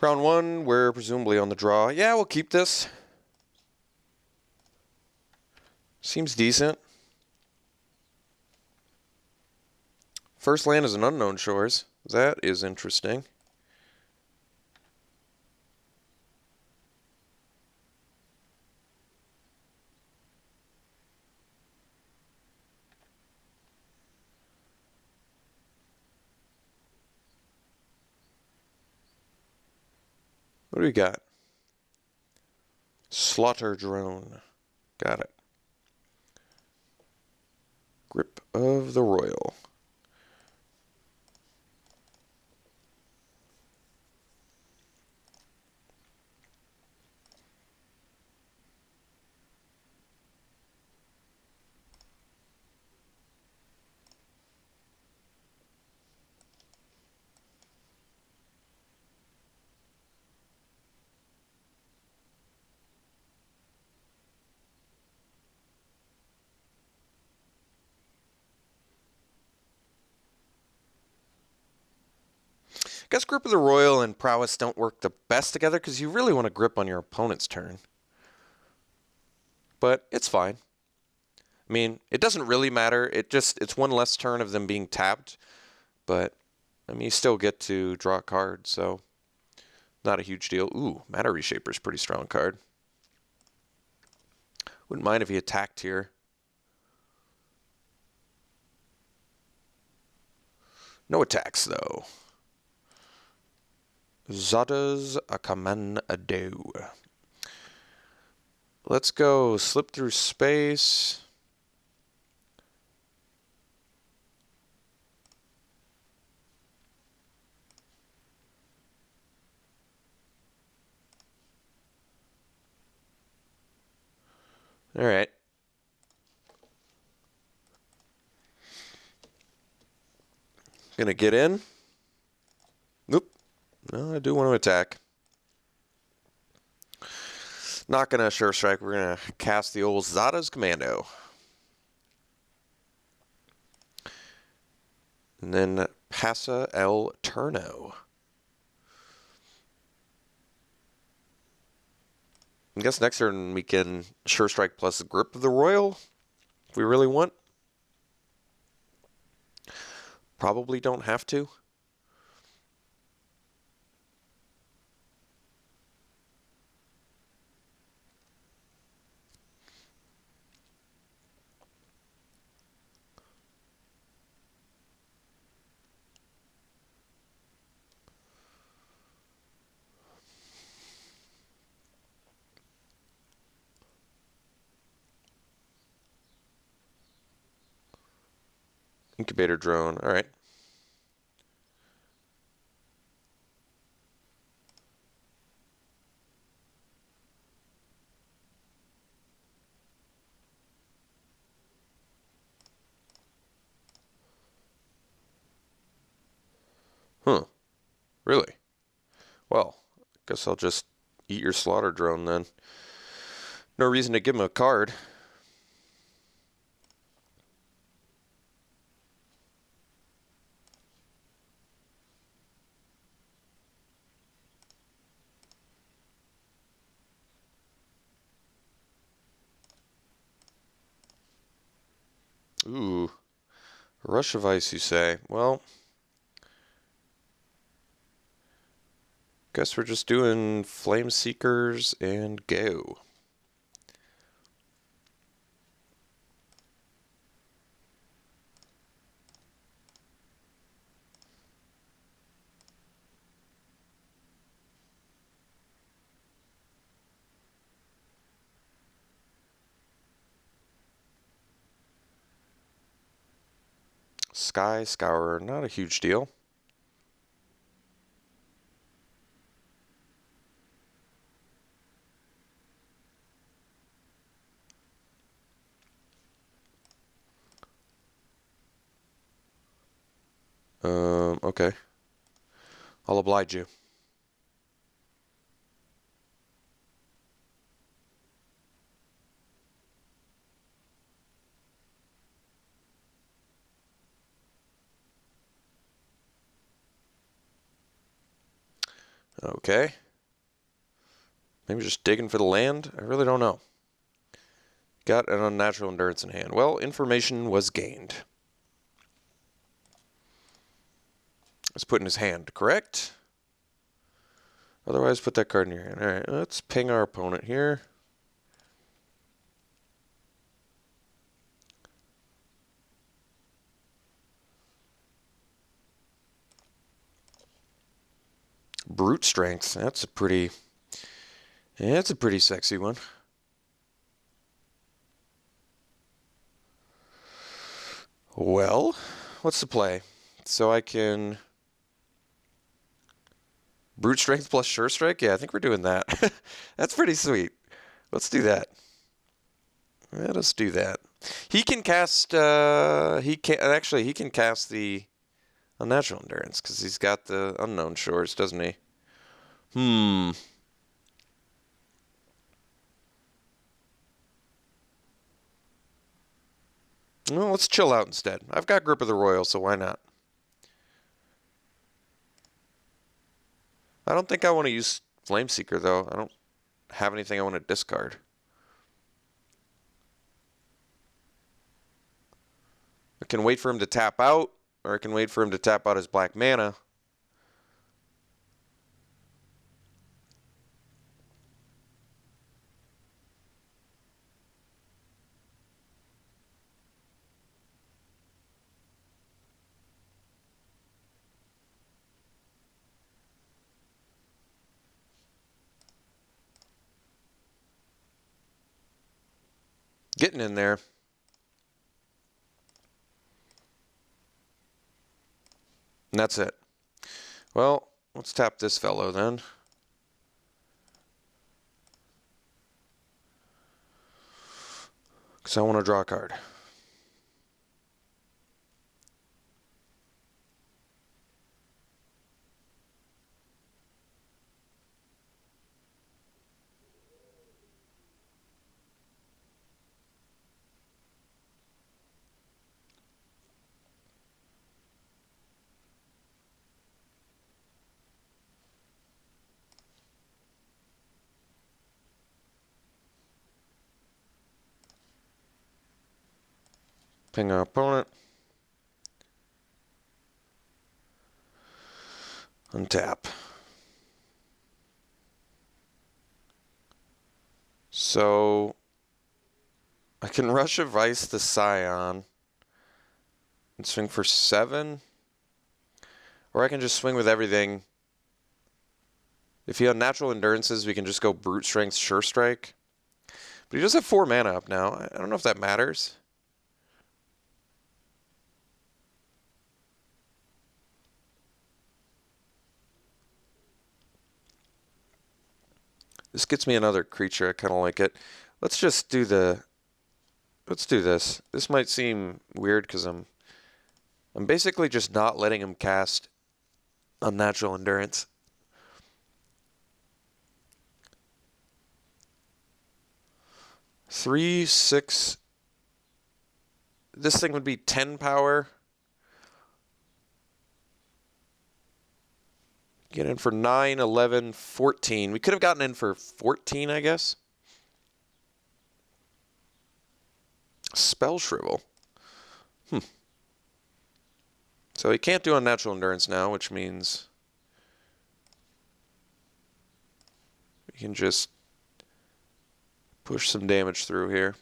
Round one, we're presumably on the draw. Yeah, we'll keep this. Seems decent. First land is an Unknown Shores. That is interesting. What do we got? Slaughter Drone. Got it. Grip of the Royal. I guess Grip of the Royal and Prowess don't work the best together because you really want to grip on your opponent's turn. But it's fine. I mean, it doesn't really matter. It's one less turn of them being tapped. But, I mean, you still get to draw a card, so not a huge deal. Ooh, Matter Reshaper's pretty strong card. Wouldn't mind if he attacked here. No attacks, though. Zada's Akamando. Let's go Slip Through Space. All right. Gonna get in. Nope. No, I do want to attack. Not gonna Sure Strike. We're gonna cast the old Zada's Commando. And then Passa El Turno. I guess next turn we can Sure Strike plus Grip of the Royal if we really want. Probably don't have to. Incubator Drone. All right. Huh. Really? Well, guess I'll just eat your Slaughter Drone then. No reason to give him a card. Ooh. Rush of Ice, you say? Well, guess we're just doing Flame Seekers and go. Sky Scourer, not a huge deal. Okay. I'll oblige you. Okay. Maybe just digging for the land? I really don't know. Got an unnatural endurance in hand. Well, information was gained. Let's put in his hand, correct? Otherwise, put that card in your hand. All right, let's ping our opponent here. Brute strength. That's a pretty sexy one. Well, what's the play? So I can brute strength plus sure strike? Yeah, I think we're doing that. That's pretty sweet. Let's do that. Let us do that. He can cast he can cast the unnatural endurance because he's got the unknown shores, doesn't he? Well, let's chill out instead. I've got Grip of the Royal, so why not? I don't think I want to use Flameseeker, though. I don't have anything I want to discard. I can wait for him to tap out, or I can wait for him to tap out his black mana. Getting in there. And that's it. Well, let's tap this fellow then. Because I want to draw a card. Ping our opponent. Untap. So I can Rush of Ice the Scion and swing for 7. Or I can just swing with everything. If he had natural endurances, we can just go Brute Strength, Sure Strike. But he does have 4 mana up now. I don't know if that matters. This gets me another creature. I kind of like it. Let's just do the... Let's do this. This might seem weird because I'm basically just not letting him cast Unnatural Endurance. 3, 6... This thing would be 10 power. Get in for 9, 11, 14. We could have gotten in for 14, I guess. Spell Shrivel. So he can't do Unnatural Endurance now, which means we can just push some damage through here.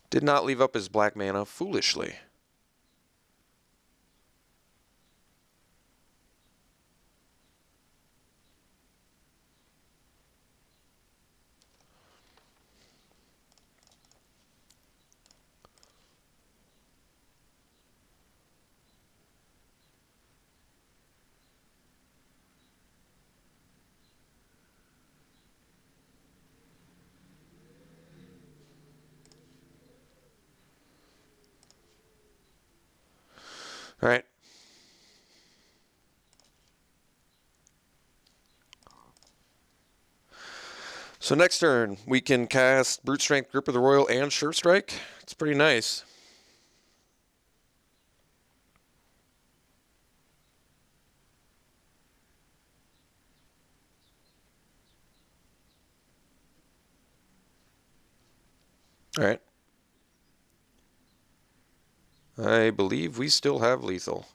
Did not leave up his black mana foolishly. All right. So next turn, we can cast Brute Strength, Grip of the Royal, and Sure Strike. It's pretty nice. Alright. I believe we still have lethal.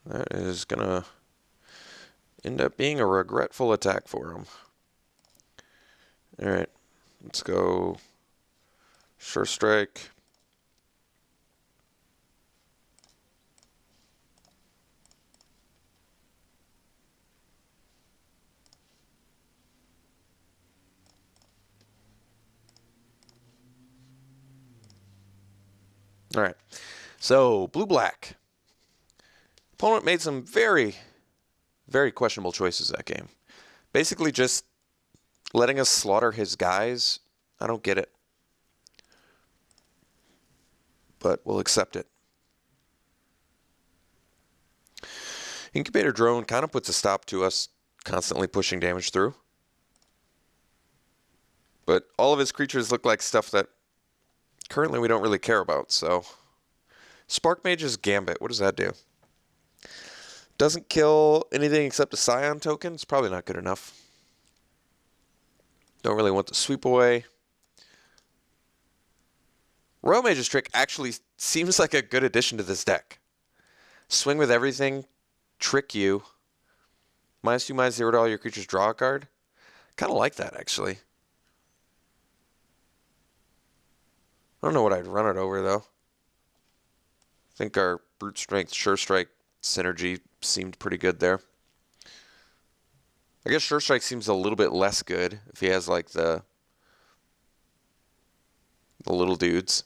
That is gonna end up being a regretful attack for him. Alright, let's go Sure Strike. Alright, so blue-black. Opponent made some very, very questionable choices that game. Basically just letting us slaughter his guys. I don't get it. But we'll accept it. Incubator Drone kind of puts a stop to us constantly pushing damage through. But all of his creatures look like stuff that currently we don't really care about, so... Spark Mage's Gambit, what does that do? Doesn't kill anything except a Scion token. It's probably not good enough. Don't really want the sweep away. Royal Mage's Trick actually seems like a good addition to this deck. Swing with everything, trick you. -2, -0 to all your creatures, draw a card. Kind of like that, actually. I don't know what I'd run it over, though. I think our Brute Strength, Sure Strike synergy seemed pretty good there. I guess Sure Strike seems a little bit less good if he has, like, the little dudes.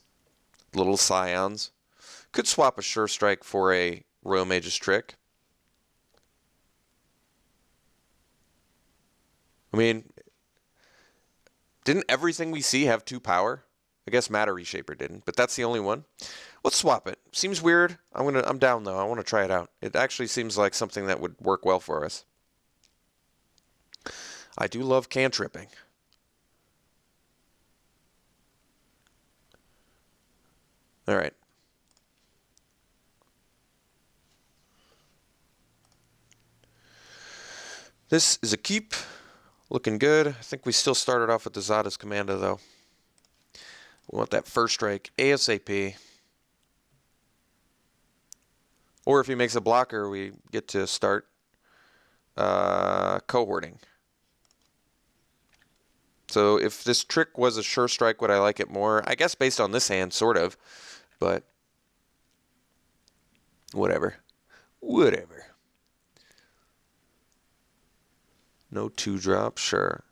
Little Scions. Could swap a Sure Strike for a Royal Mage's Trick. I mean, didn't everything we see have 2 power? I guess Matter Reshaper didn't, but that's the only one. Let's swap it. Seems weird. I'm down though. I want to try it out. It actually seems like something that would work well for us. I do love cantripping. All right. This is a keep. Looking good. I think we still started off with the Zada's Commando though. We want that first strike ASAP. Or if he makes a blocker, we get to start cohorting. So if this trick was a Sure Strike, would I like it more? I guess based on this hand, sort of. But whatever. Whatever. No 2-drop, sure.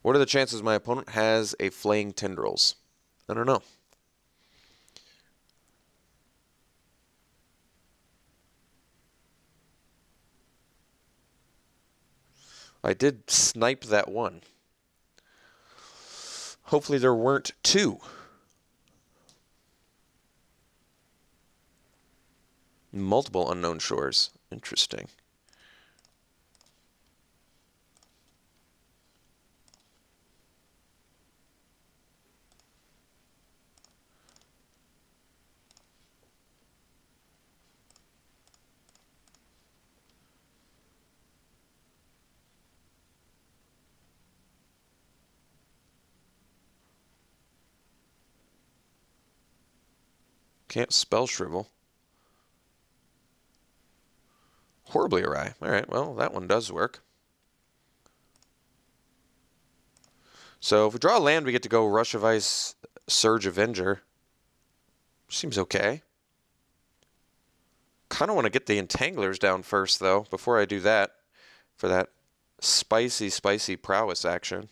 What are the chances my opponent has a Flaying Tendrils? I don't know. I did snipe that one. Hopefully there weren't 2. Multiple Unknown Shores. Interesting. Can't spell Shrivel. Horribly awry. Alright, well, that one does work. So if we draw a land, we get to go Rush of Ice, Surge Avenger. Seems okay. Kind of want to get the Entanglers down first, though, before I do that, for that spicy, spicy prowess action.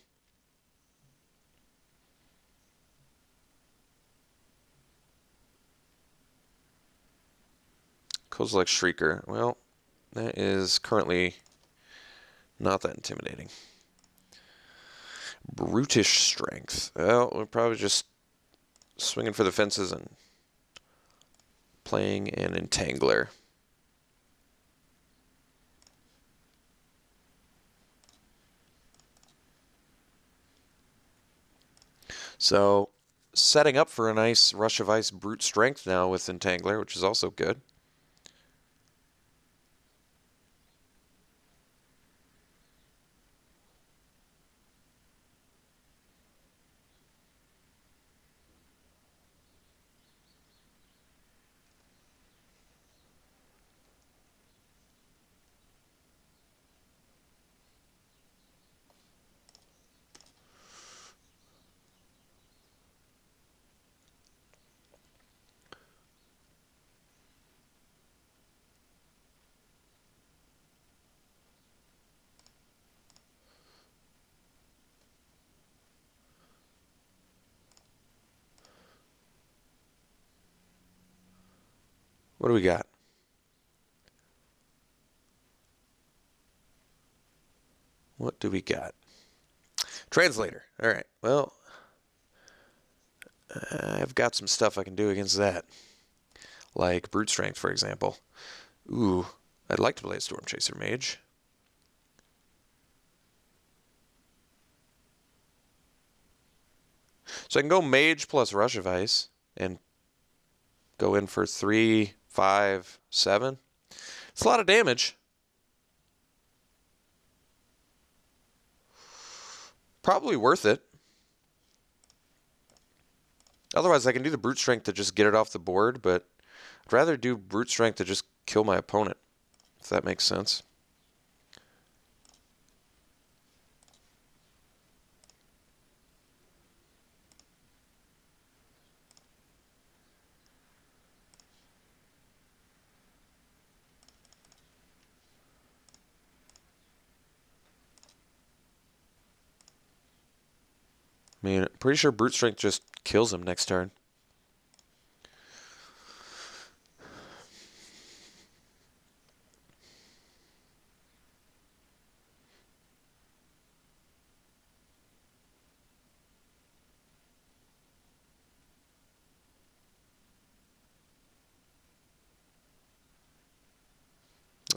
Kozilek Shrieker. Well, that is currently not that intimidating. Brutish Strength. Well, we're probably just swinging for the fences and playing an Entangler. So, setting up for a nice Rush of Ice Brute Strength now with Entangler, which is also good. What do we got? What do we got? Translator. All right. Well, I've got some stuff I can do against that. Like Brute Strength, for example. Ooh, I'd like to play a Storm Chaser Mage. So I can go Mage plus Rush of Ice and go in for 3, 5, 7. It's a lot of damage. Probably worth it. Otherwise, I can do the Brute Strength to just get it off the board, but I'd rather do Brute Strength to just kill my opponent, if that makes sense. I mean, I'm pretty sure Brute Strength just kills him next turn.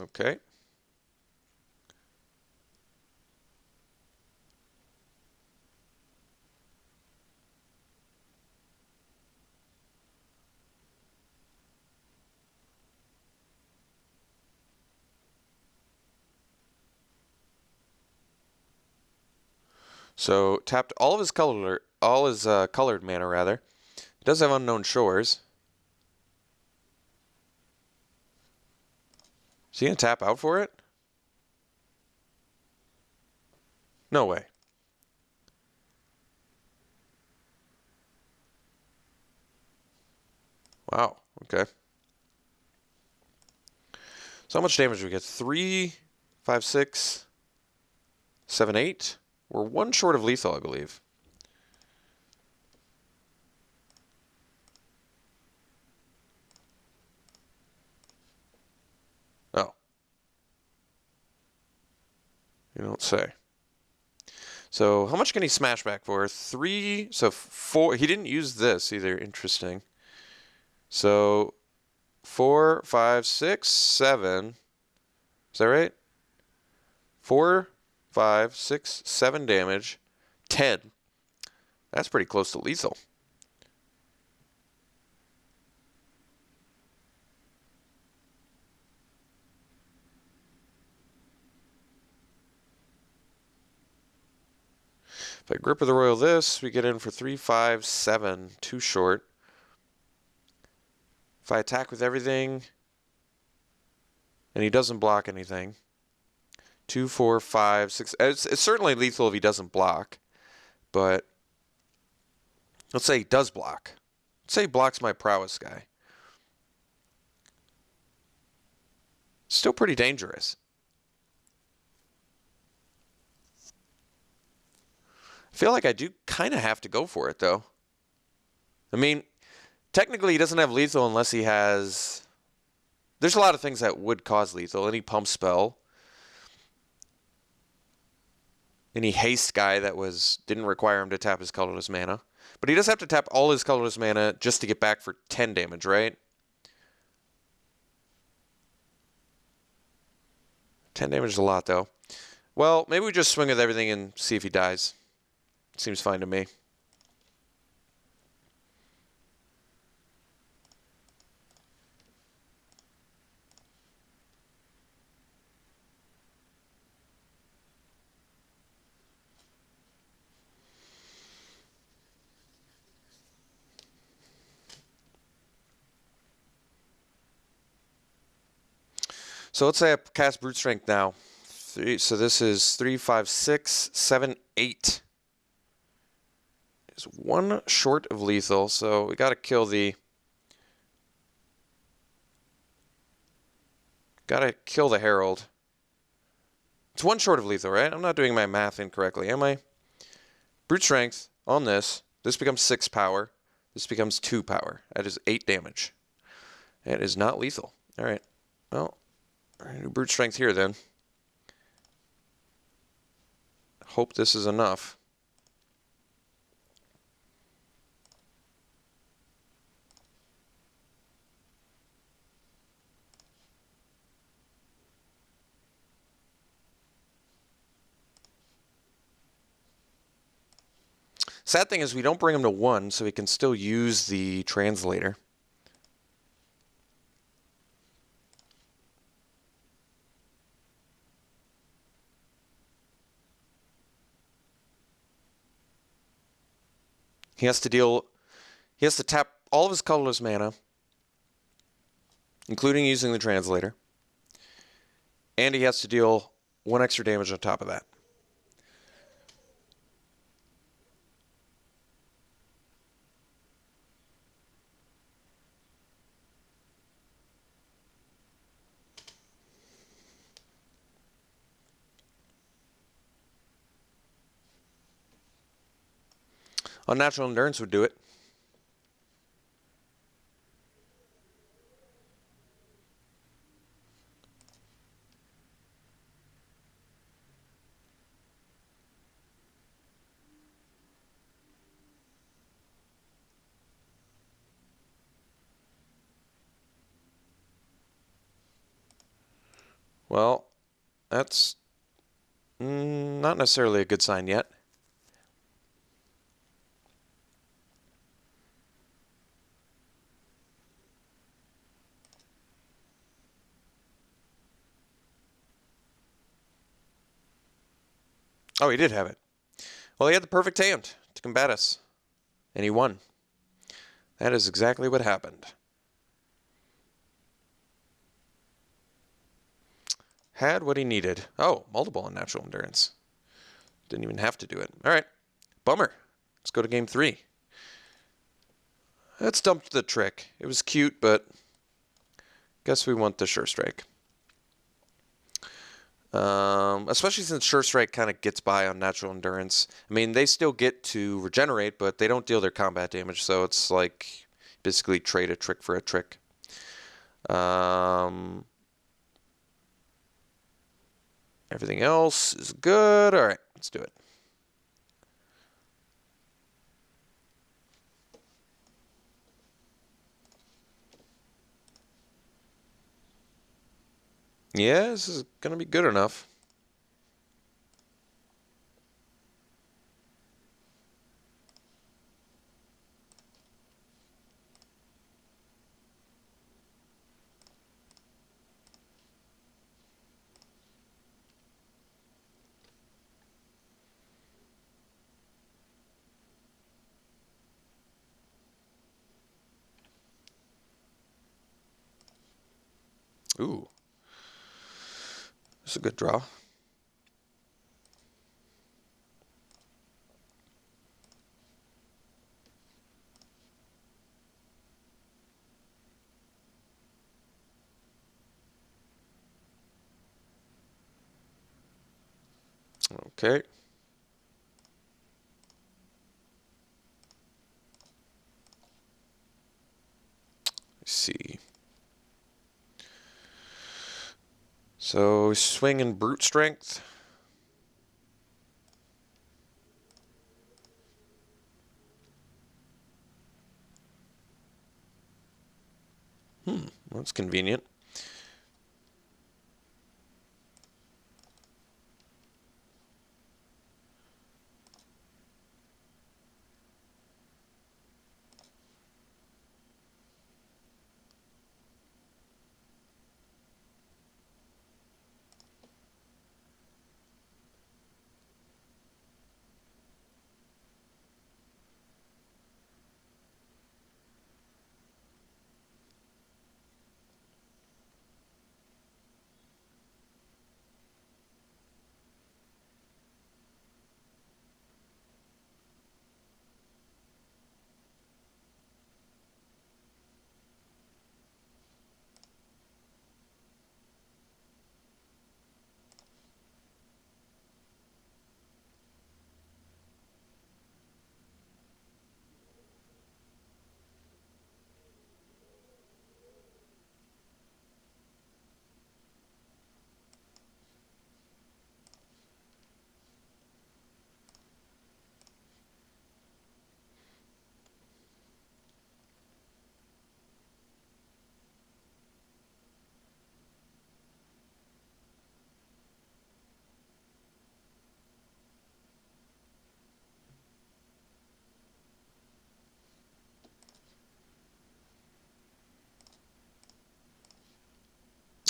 Okay. So tapped all of his colored mana rather. He does have Unknown Shores. Is he gonna tap out for it? No way. Wow. Okay. So how much damage do we get? 3, 5, 6, 7, 8. We're one short of lethal, I believe. Oh. You don't say. So how much can he smash back for? 3, so 4. He didn't use this either. Interesting. So 4, 5, 6, 7. Is that right? 4, 5, 6, 7 damage. 10. That's pretty close to lethal. If I grip of the royal this, we get in for 3, 5, 7. Too short. If I attack with everything, and he doesn't block anything, 2, 4, 5, 6. It's certainly lethal if he doesn't block, but let's say he does block. Let's say he blocks my prowess guy. Still pretty dangerous. I feel like I do kind of have to go for it, though. I mean, technically he doesn't have lethal unless he has... There's a lot of things that would cause lethal. Any pump spell. Any haste guy that didn't require him to tap his colorless mana. But he does have to tap all his colorless mana just to get back for 10 damage, right? 10 damage is a lot, though. Well, maybe we just swing with everything and see if he dies. Seems fine to me. So let's say I cast Brute Strength now. So this is 3, 5, 6, 7, 8. Is one short of lethal, so we gotta kill the... Gotta kill the Herald. It's one short of lethal, right? I'm not doing my math incorrectly, am I? Brute Strength on this. This becomes 6 power. This becomes 2 power. That is 8 damage. It is not lethal. Alright. Well, I'm gonna do Brute Strength here then. Hope this is enough. Sad thing is we don't bring him to 1, so he can still use the translator. He has to tap all of his colorless mana, including using the translator. And he has to deal 1 extra damage on top of that. Unnatural Endurance would do it. Well, that's not necessarily a good sign yet. Oh, he did have it. Well, he had the perfect hand to combat us. And he won. That is exactly what happened. Had what he needed. Oh, multiple unnatural endurance. Didn't even have to do it. All right. Bummer. Let's go to game 3. Let's dump the trick. It was cute, but guess we want the Sure Strike. Especially since Sure Strike kind of gets by on natural endurance. I mean, they still get to regenerate, but they don't deal their combat damage, so it's like basically trade a trick for a trick. Everything else is good. All right, let's do it. Yeah, this is going to be good enough. Ooh. That's a good draw. Okay. Let's see. So swing and brute strength. That's convenient.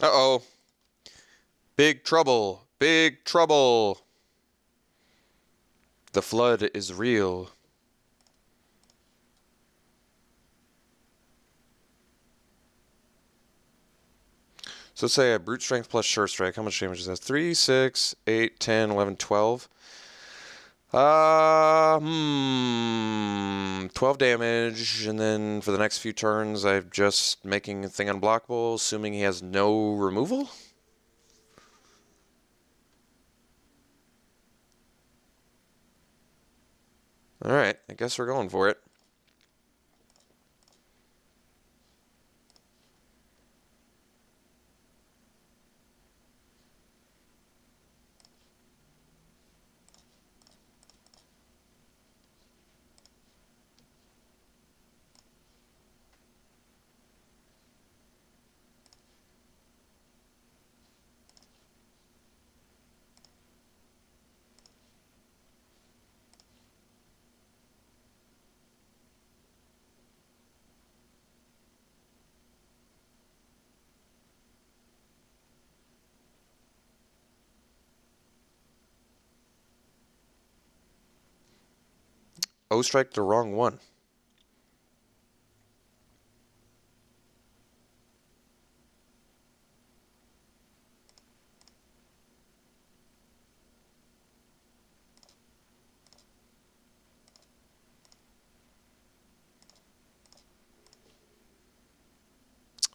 Uh-oh. Big trouble. Big trouble. The flood is real. So let's say I brute strength plus sure strike. How much damage is that? 3, 6, 8, 10, 11, 12. 12 damage, and then for the next few turns, I'm just making a thing unblockable, assuming he has no removal? Alright, I guess we're going for it. Oh, strike the wrong one.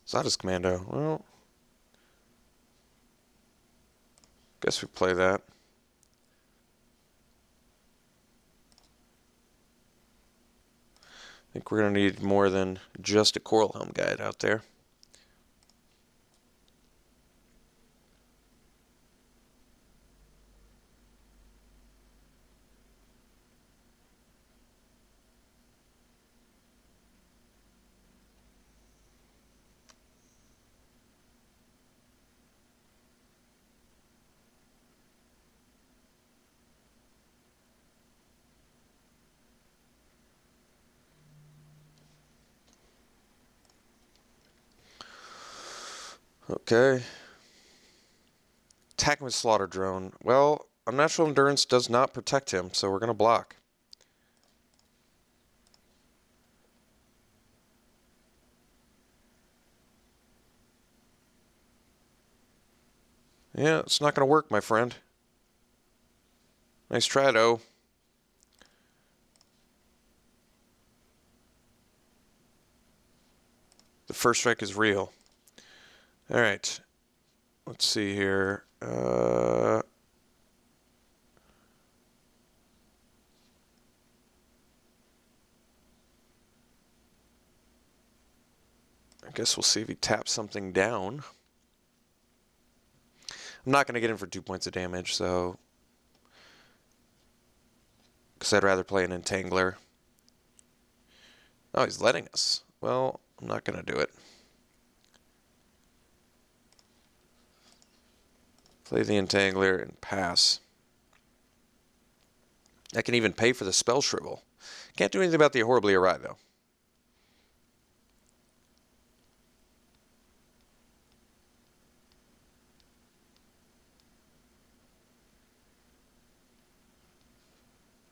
Zada's Commando. Well, guess we play that. I think we're going to need more than just a Coral Helm guide out there. Okay. Attack with Slaughter Drone. Well, Unnatural Endurance does not protect him, so we're going to block. Yeah, it's not going to work, my friend. Nice try, though. The first strike is real. Alright. Let's see here. I guess we'll see if he taps something down. I'm not going to get him for 2 points of damage, so... because I'd rather play an Entangler. Oh, he's letting us. Well, I'm not going to do it. Play the Entangler and pass. I can even pay for the Spell Shrivel. Can't do anything about the Horribly Awry, though.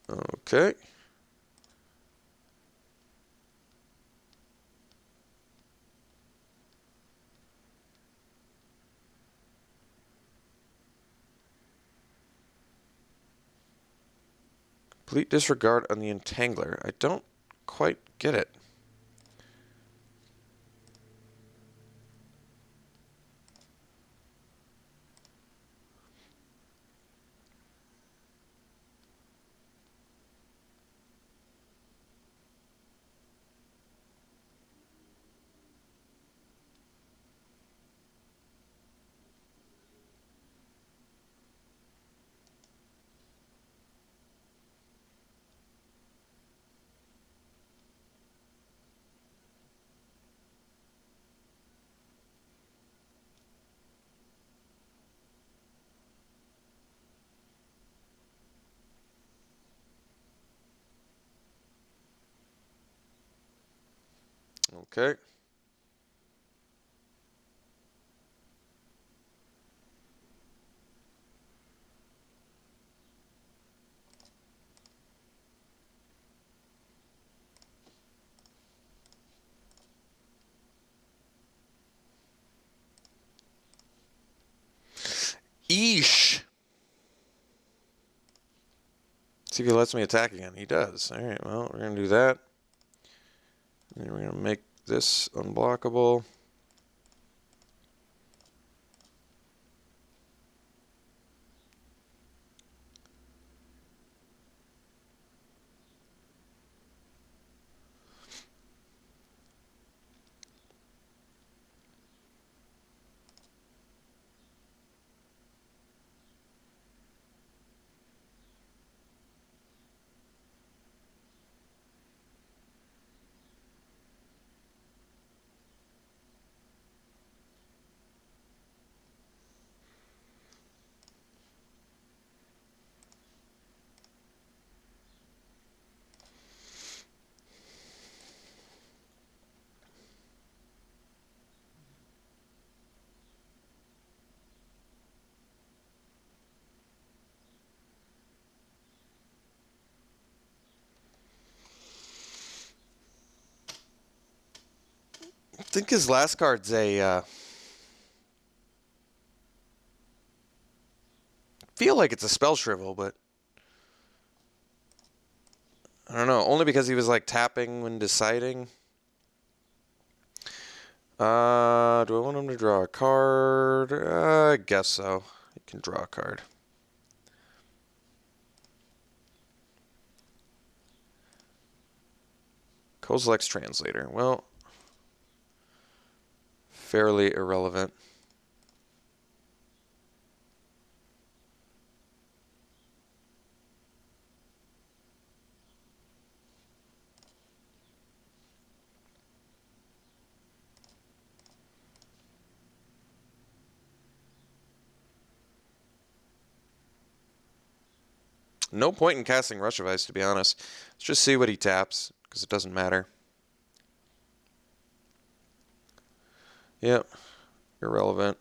Okay. Complete disregard on the Entangler. I don't quite get it. Okay. See if he lets me attack again. He does. All right, well, we're going to do that. And then we're going to make this unblockable. I think his last card's a... feel like it's a Spell Shrivel, but... I don't know. Only because he was, like, tapping when deciding. Do I want him to draw a card? I guess so. He can draw a card. Kozilek's Translator. Well, fairly irrelevant. No point in casting Rush of Ice, to be honest. Let's just see what he taps, because it doesn't matter. Yep. Irrelevant.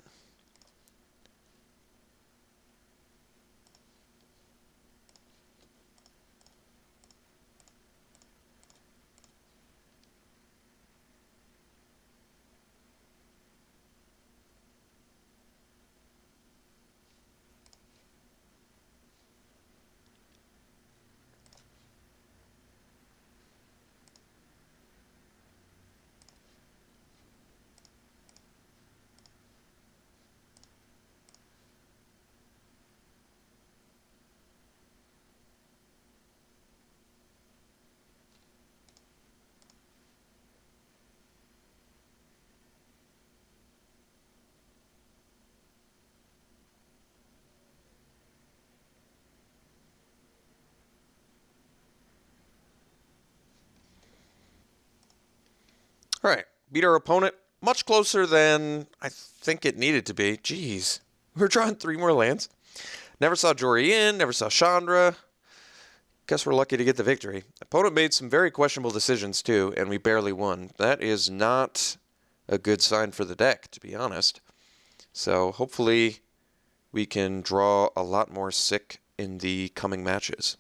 All right. Beat our opponent much closer than I think it needed to be. Jeez. We're drawing 3 more lands. Never saw Jory in. Never saw Chandra. Guess we're lucky to get the victory. Opponent made some very questionable decisions, too, and we barely won. That is not a good sign for the deck, to be honest. So hopefully we can draw a lot more sick in the coming matches.